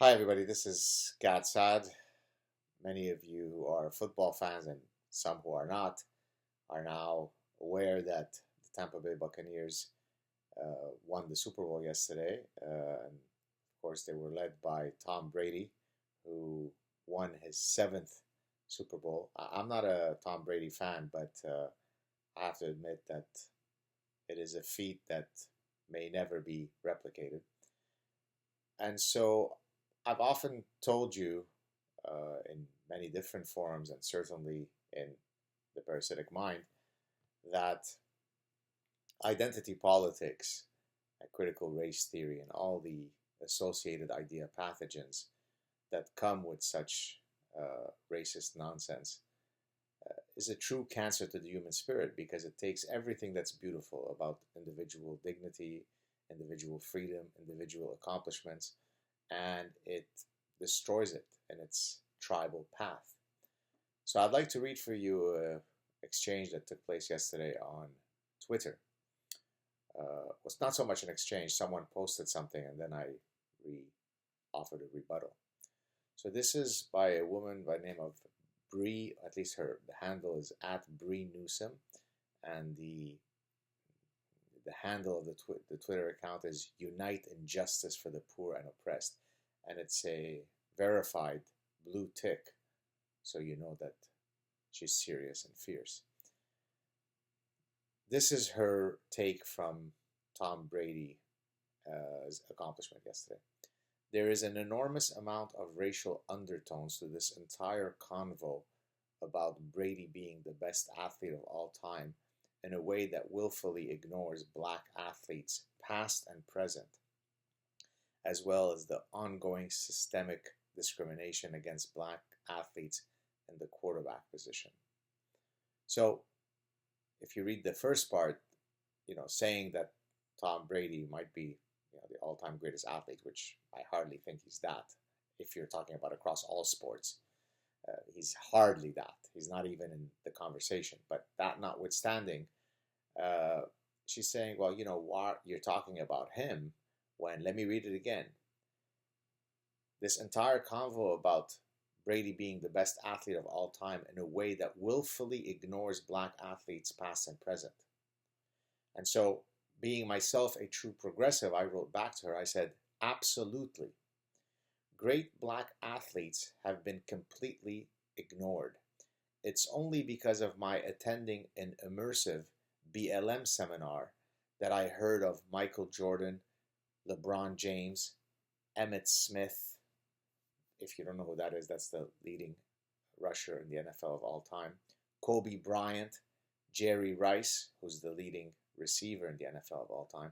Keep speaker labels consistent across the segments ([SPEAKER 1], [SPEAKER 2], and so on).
[SPEAKER 1] Hi, everybody. This is Gad Saad. Many of you who are football fans and some who are not are now aware that the Tampa Bay Buccaneers won the Super Bowl yesterday. And of course, they were led by Tom Brady, who won his seventh Super Bowl. I'm not a Tom Brady fan, but I have to admit that it is a feat that may never be replicated. And so I've often told you in many different forums and certainly in the Parasitic Mind that identity politics and critical race theory and all the associated idea pathogens that come with such racist nonsense is a true cancer to the human spirit because it takes everything that's beautiful about individual dignity, individual freedom, individual accomplishments, and it destroys it in its tribal path. So I'd like to read for you an exchange that took place yesterday on Twitter. Was not so much an exchange. Someone posted something and then I offered a rebuttal. So this is by a woman by the name of Bree, at least the handle is at Bree Newsom, and the handle of the Twitter account is Unite in Justice for the Poor and Oppressed, and it's a verified blue tick, so you know that she's serious and fierce. This is her take from Tom Brady's accomplishment yesterday. There is an enormous amount of racial undertones to this entire convo about Brady being the best athlete of all time in a way that willfully ignores black athletes, past and present, as well as the ongoing systemic discrimination against black athletes in the quarterback position. So, if you read the first part, saying that Tom Brady might be the all-time greatest athlete, which I hardly think he's that. If you're talking about across all sports, he's hardly that. He's not even in the conversation. But that notwithstanding, she's saying, well, why you're talking about him when, let me read it again. This entire convo about Brady being the best athlete of all time in a way that willfully ignores black athletes past and present. And so, being myself a true progressive, I wrote back to her, I said, absolutely. Great black athletes have been completely ignored. It's only because of my attending an immersive BLM seminar that I heard of Michael Jordan, LeBron James, Emmitt Smith. If you don't know who that is, that's the leading rusher in the NFL of all time. Kobe Bryant, Jerry Rice, who's the leading receiver in the NFL of all time,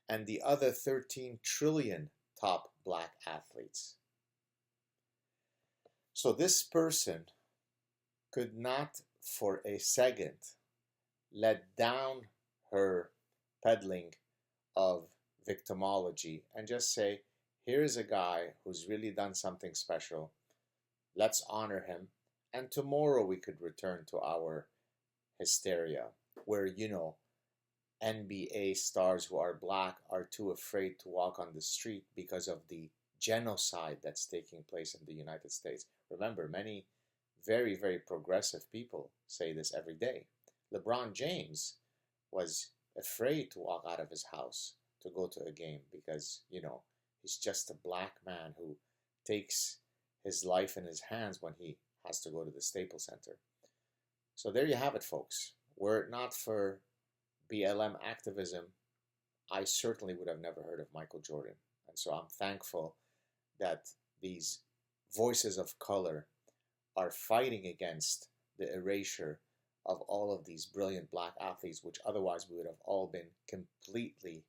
[SPEAKER 1] and the other 13 trillion top black athletes. So this person could not for a second let down her peddling of victimology and just say, here's a guy who's really done something special. Let's honor him. And tomorrow we could return to our hysteria where, NBA stars who are black are too afraid to walk on the street because of the genocide that's taking place in the United States. Remember, many very, very progressive people say this every day. LeBron James was afraid to walk out of his house to go to a game because, he's just a black man who takes his life in his hands when he has to go to the Staples Center. So there you have it, folks. Were it not for BLM activism, I certainly would have never heard of Michael Jordan. And so I'm thankful that these voices of color are fighting against the erasure of all of these brilliant black athletes, which otherwise we would have all been completely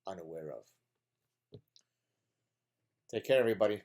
[SPEAKER 1] unaware of. Take care, everybody.